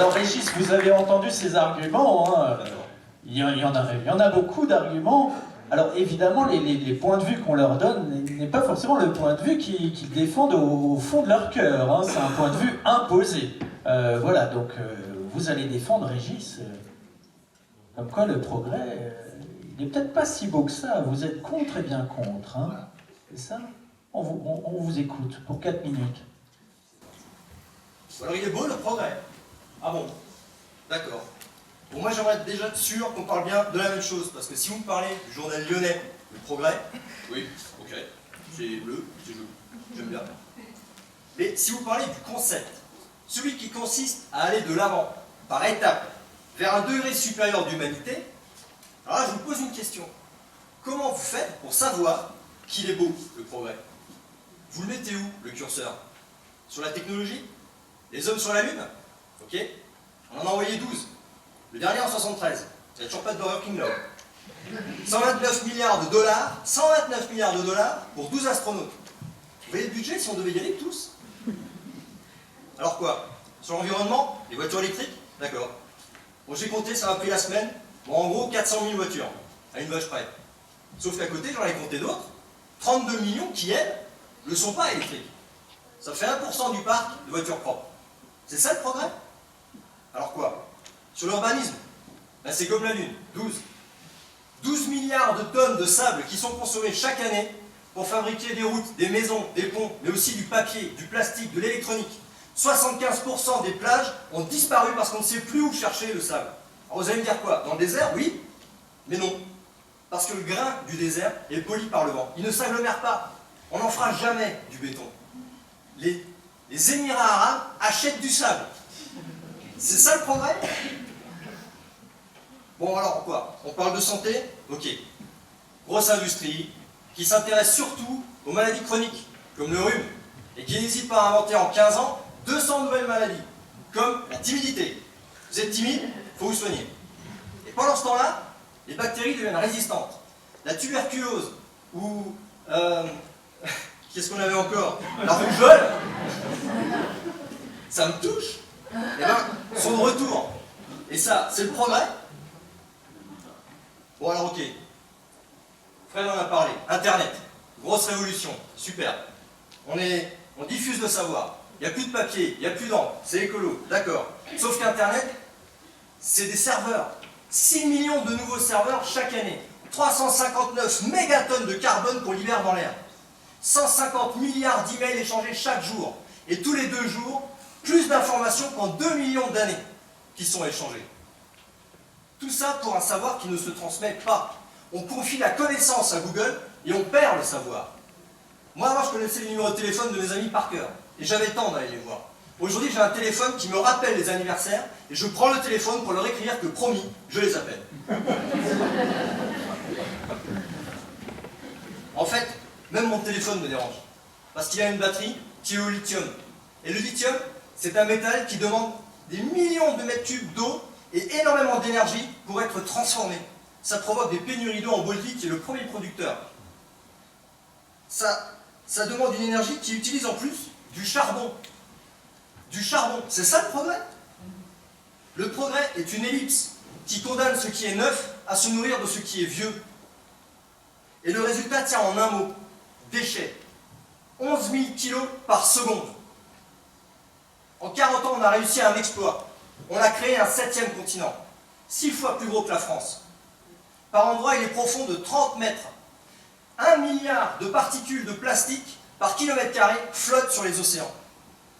Alors Régis, vous avez entendu ces arguments, hein. Il y en a beaucoup d'arguments. Alors évidemment, les points de vue qu'on leur donne n'est pas forcément le point de vue qu'ils défendent au fond de leur cœur, hein. C'est un point de vue imposé. Voilà, donc vous allez défendre Régis. Comme quoi le progrès, il n'est peut-être pas si beau que ça. Vous êtes contre et bien contre, hein. C'est ça? On vous écoute pour 4 minutes. Alors il est beau le progrès. Ah bon? D'accord. Bon, moi j'aimerais déjà être sûr qu'on parle bien de la même chose, parce que si vous me parlez du journal lyonnais, le progrès, oui, ok, c'est bleu, c'est joli, j'aime bien. Mais si vous parlez du concept, celui qui consiste à aller de l'avant, par étapes, vers un degré supérieur d'humanité, alors là je vous pose une question. Comment vous faites pour savoir qu'il est beau, le progrès? Vous le mettez où, le curseur? Sur la technologie? Les hommes sur la Lune? Ok. On en a envoyé 12. Le dernier en 73. Il n'y a toujours pas de Burger King là-haut. 129 milliards de dollars, 129 milliards de dollars pour 12 astronautes. Vous voyez le budget si on devait y aller tous? Alors quoi? Sur l'environnement? Les voitures électriques? D'accord. Bon, j'ai compté, ça m'a pris la semaine. Bon, en gros, 400 000 voitures, à une vache près. Sauf qu'à côté, j'en ai compté d'autres. 32 millions qui, elles, ne sont pas électriques. Ça fait 1% du parc de voitures propres. C'est ça le progrès? Alors quoi? Sur l'urbanisme, ben c'est comme la Lune, 12. 12 milliards de tonnes de sable qui sont consommées chaque année pour fabriquer des routes, des maisons, des ponts, mais aussi du papier, du plastique, de l'électronique. 75% des plages ont disparu parce qu'on ne sait plus où chercher le sable. Alors vous allez me dire quoi? Dans le désert, oui, mais non. Parce que le grain du désert est poli par le vent. Il ne s'agglomère pas. On n'en fera jamais du béton. Les Émirats arabes achètent du sable. C'est ça le progrès? Bon alors quoi? On parle de santé? Ok. Grosse industrie qui s'intéresse surtout aux maladies chroniques, comme le rhume, et qui n'hésite pas à inventer en 15 ans 200 nouvelles maladies, comme la timidité. Vous êtes timide, il faut vous soigner. Et pendant ce temps-là, les bactéries deviennent résistantes. La tuberculose, ou... qu'est-ce qu'on avait encore? La rougeole, ça me touche. Eh bien, sont de retour. Et ça, c'est le progrès? Bon alors ok. Fred en a parlé. Internet, grosse révolution, super. On diffuse le savoir. Il n'y a plus de papier, il n'y a plus d'encre, c'est écolo, d'accord. Sauf qu'Internet, c'est des serveurs. 6 millions de nouveaux serveurs chaque année. 359 mégatonnes de carbone qu'on libère dans l'air. 150 milliards d'emails échangés chaque jour. Et tous les 2 jours, plus d'informations qu'en 2 millions d'années qui sont échangées. Tout ça pour un savoir qui ne se transmet pas. On confie la connaissance à Google et on perd le savoir. Moi, avant, je connaissais les numéros de téléphone de mes amis par cœur. Et j'avais le temps d'aller les voir. Aujourd'hui, j'ai un téléphone qui me rappelle les anniversaires et je prends le téléphone pour leur écrire que, promis, je les appelle. En fait, même mon téléphone me dérange. Parce qu'il a une batterie qui est au lithium. Et le lithium, c'est un métal qui demande des millions de mètres cubes d'eau et énormément d'énergie pour être transformé. Ça provoque des pénuries d'eau en Bolivie, qui est le premier producteur. Ça demande une énergie qui utilise en plus du charbon. Du charbon, c'est ça le progrès? Le progrès est une ellipse qui condamne ce qui est neuf à se nourrir de ce qui est vieux. Et le résultat tient en un mot, déchets. 11 000 kilos par seconde. En 40 ans, on a réussi un exploit. On a créé un 7e continent, 6 fois plus gros que la France. Par endroits, il est profond de 30 mètres. 1 milliard de particules de plastique par kilomètre carré flottent sur les océans.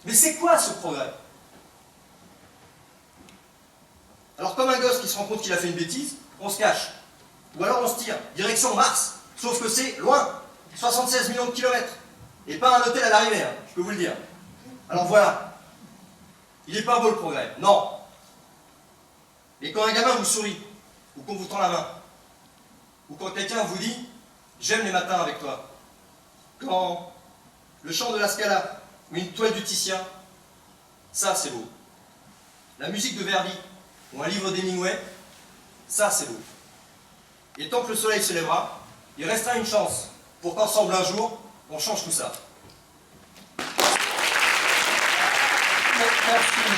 Mais c'est quoi ce progrès? Alors comme un gosse qui se rend compte qu'il a fait une bêtise, on se cache. Ou alors on se tire, direction Mars. Sauf que c'est loin, 76 millions de kilomètres. Et pas un hôtel à l'arrivée, hein, je peux vous le dire. Alors voilà. Il n'est pas beau le progrès, non. Mais quand un gamin vous sourit, ou qu'on vous tend la main, ou quand quelqu'un vous dit « j'aime les matins avec toi », quand le chant de la Scala ou une toile du Titien, ça c'est beau. La musique de Verdi ou un livre d'Hemingway, ça c'est beau. Et tant que le soleil se lèvera, il restera une chance pour qu'ensemble un jour, on change tout ça. Merci, M.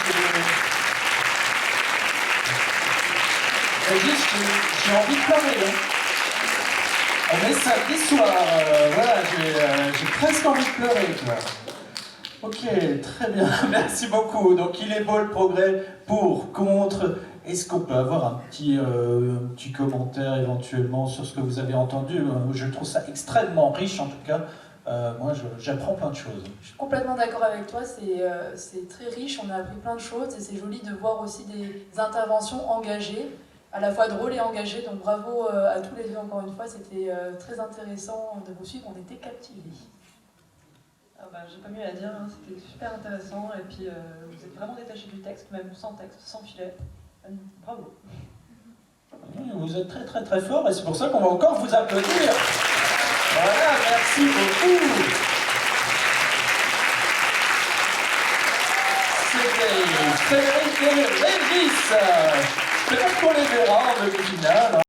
Régis, j'ai envie de pleurer. Hein. On est samedi soir, voilà, j'ai presque envie de pleurer, quoi. Ok, très bien, merci beaucoup. Donc il est beau le progrès, pour, contre. Est-ce qu'on peut avoir un petit commentaire éventuellement sur ce que vous avez entendu? Je trouve ça extrêmement riche en tout cas. Moi j'apprends plein de choses. Je suis complètement d'accord avec toi, c'est très riche, on a appris plein de choses et c'est joli de voir aussi des interventions engagées, à la fois drôles et engagées. Donc bravo à tous les deux encore une fois, c'était très intéressant de vous suivre, on était captivés. Ah bah, j'ai pas mieux à dire, hein. C'était super intéressant et puis vous êtes vraiment détaché du texte, même sans texte, sans filet. Bravo. Vous êtes très très très fort et c'est pour ça qu'on va encore vous applaudir. Voilà, merci beaucoup. C'était Frédéric et Régis. Peut-être qu'on les verra en demi-finale.